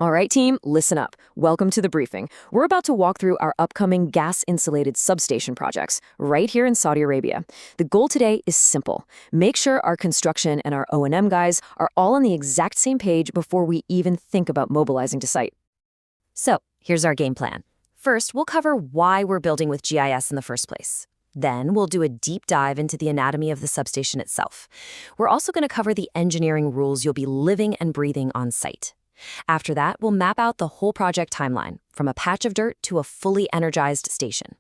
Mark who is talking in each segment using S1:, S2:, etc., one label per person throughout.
S1: All right, team, listen up. Welcome to the briefing. We're about to walk through our upcoming gas-insulated substation projects right here in Saudi Arabia. The goal today is simple. Make sure our construction and our O&M guys are all on the exact same page before we even think about mobilizing to site.
S2: So, here's our game plan. First, we'll cover why we're building with GIS in the first place. Then, we'll do a deep dive into the anatomy of the substation itself. We're also going to cover the engineering rules you'll be living and breathing on site. After that, we'll map out the whole project timeline, from a patch of dirt to a fully energized station.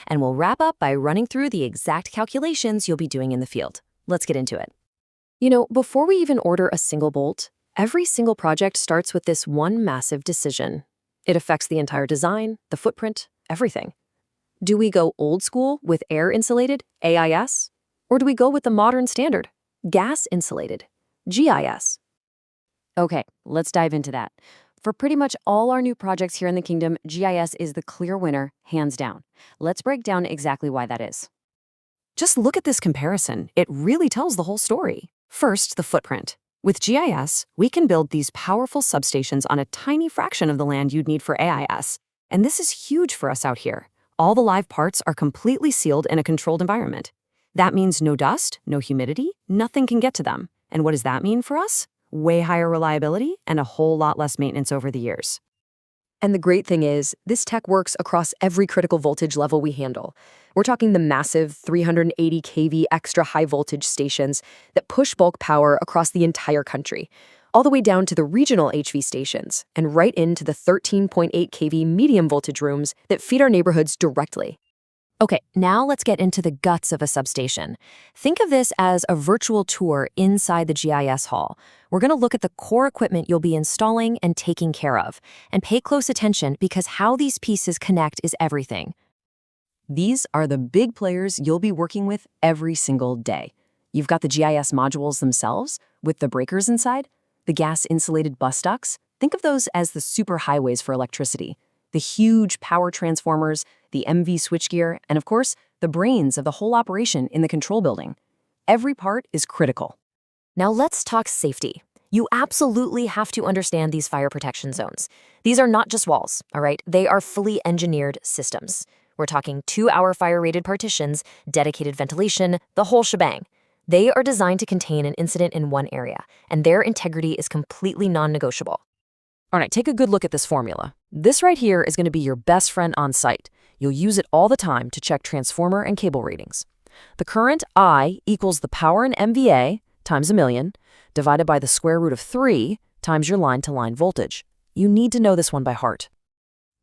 S2: And we'll wrap up by running through the exact calculations you'll be doing in the field. Let's get into it.
S1: You know, before we even order a single bolt, every single project starts with this one massive decision. It affects the entire design, the footprint, everything. Do we go old school with air-insulated, AIS? Or do we go with the modern standard, gas-insulated, GIS? Okay, let's dive into that. For pretty much all our new projects here in the kingdom, GIS is the clear winner, hands down. Let's break down exactly why that is. Just look at this comparison. It really tells the whole story. First, the footprint. With GIS, we can build these powerful substations on a tiny fraction of the land you'd need for AIS. And this is huge for us out here. All the live parts are completely sealed in a controlled environment. That means no dust, no humidity, nothing can get to them. And what does that mean for us? Way higher reliability and a whole lot less maintenance over the years. And the great thing is, this tech works across every critical voltage level we handle. We're talking the massive 380 kV extra high voltage stations that push bulk power across the entire country, all the way down to the regional HV stations, and right into the 13.8 kV medium voltage rooms that feed our neighborhoods directly.
S2: Okay, now let's get into the guts of a substation. Think of this as a virtual tour inside the GIS hall. We're going to look at the core equipment you'll be installing and taking care of. And pay close attention because how these pieces connect is everything.
S1: These are the big players you'll be working with every single day. You've got the GIS modules themselves, with the breakers inside, the gas-insulated bus ducts. Think of those as the superhighways for electricity. The huge power transformers, the MV switchgear, and of course, the brains of the whole operation in the control building. Every part is critical.
S2: Now let's talk safety. You absolutely have to understand these fire protection zones. These are not just walls, all right? They are fully engineered systems. We're talking 2-hour fire-rated partitions, dedicated ventilation, the whole shebang. They are designed to contain an incident in one area, and their integrity is completely non-negotiable.
S1: All right, take a good look at this formula. This right here is going to be your best friend on site. You'll use it all the time to check transformer and cable readings. The current I equals the power in MVA times 1,000,000 divided by the square root of 3 times your line-to-line voltage. You need to know this one by heart.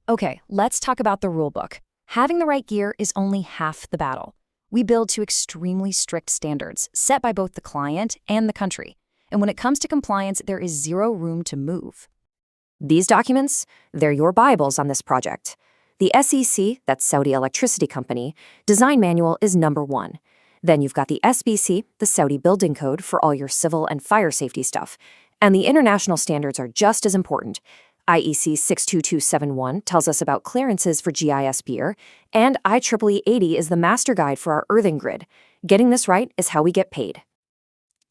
S2: Okay, let's talk about the rule book. Having the right gear is only half the battle. We build to extremely strict standards set by both the client and the country. And when it comes to compliance, there is zero room to move.
S3: These documents, they're your Bibles on this project. The SEC, that's Saudi Electricity Company, design manual is number 1. Then you've got the SBC, the Saudi Building Code for all your civil and fire safety stuff. And the international standards are just as important. IEC 62271 tells us about clearances for GIS gear, and IEEE 80 is the master guide for our earthing grid. Getting this right is how we get paid.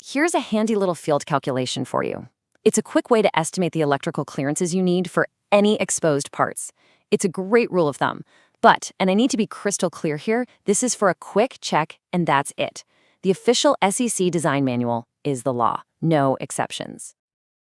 S3: Here's a handy little field calculation for you. It's a quick way to estimate the electrical clearances you need for any exposed parts. It's a great rule of thumb. But, and I need to be crystal clear here, this is for a quick check, and that's it. The official SEC design manual is the law, no exceptions.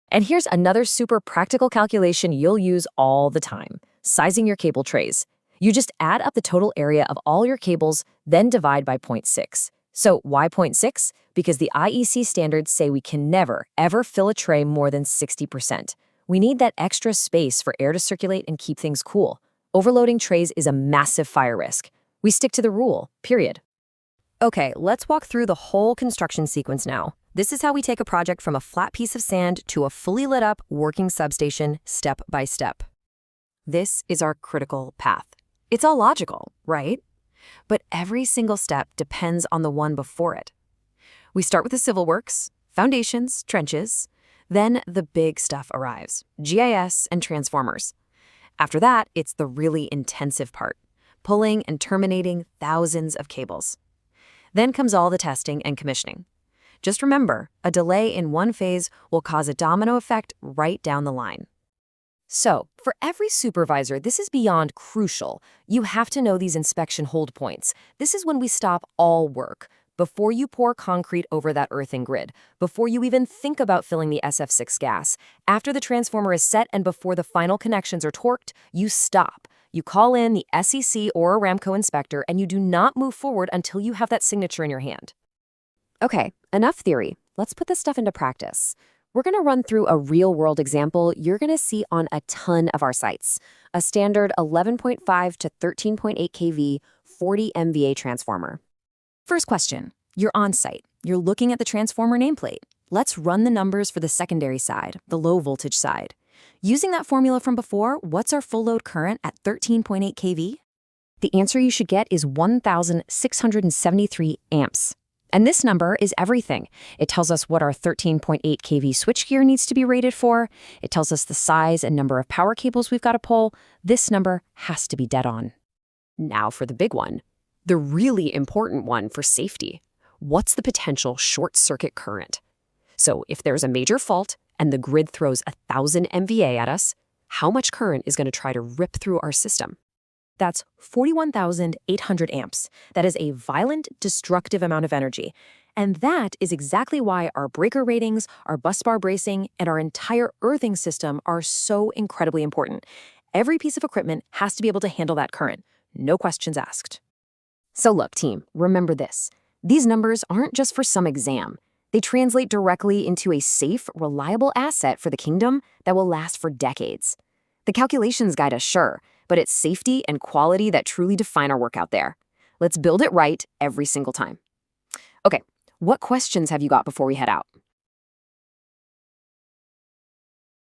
S3: And here's another super practical calculation you'll use all the time: sizing your cable trays. You just add up the total area of all your cables, then divide by 0.6. So why 0.6? Because the IEC standards say we can never, ever fill a tray more than 60%. We need that extra space for air to circulate and keep things cool. Overloading trays is a massive fire risk. We stick to the rule, period.
S2: Okay, let's walk through the whole construction sequence now. This is how we take a project from a flat piece of sand to a fully lit up, working substation, step by step.
S1: This is our critical path. It's all logical, right? But every single step depends on the one before it. We start with the civil works, foundations, trenches. Then the big stuff arrives: GIS and transformers. After that, it's the really intensive part: pulling and terminating thousands of cables. Then comes all the testing and commissioning. Just remember, a delay in one phase will cause a domino effect right down the line.
S2: So, for every supervisor, this is beyond crucial. You have to know these inspection hold points. This is when we stop all work. Before you pour concrete over that earthing grid, before you even think about filling the SF6 gas, after the transformer is set and before the final connections are torqued, you stop. You call in the SEC or Aramco inspector and you do not move forward until you have that signature in your hand.
S3: Okay, enough theory. Let's put this stuff into practice. We're going to run through a real-world example you're going to see on a ton of our sites. A standard 11.5 to 13.8 kV 40 MVA transformer.
S2: First question, you're on site. You're looking at the transformer nameplate. Let's run the numbers for the secondary side, the low voltage side. Using that formula from before, what's our full load current at 13.8 kV?
S3: The answer you should get is 1,673 amps. And this number is everything. It tells us what our 13.8 kV switchgear needs to be rated for. It tells us the size and number of power cables we've got to pull. This number has to be dead on.
S1: Now for the big one. The really important one for safety. What's the potential short circuit current? So if there's a major fault and the grid throws 1,000 MVA at us, how much current is going to try to rip through our system?
S2: That's 41,800 amps. That is a violent, destructive amount of energy. And that is exactly why our breaker ratings, our busbar bracing, and our entire earthing system are so incredibly important. Every piece of equipment has to be able to handle that current. No questions asked.
S3: So look, team, remember this. These numbers aren't just for some exam. They translate directly into a safe, reliable asset for the kingdom that will last for decades. The calculations guide us, sure, but it's safety and quality that truly define our work out there. Let's build it right every single time. Okay, what questions have you got before we head out?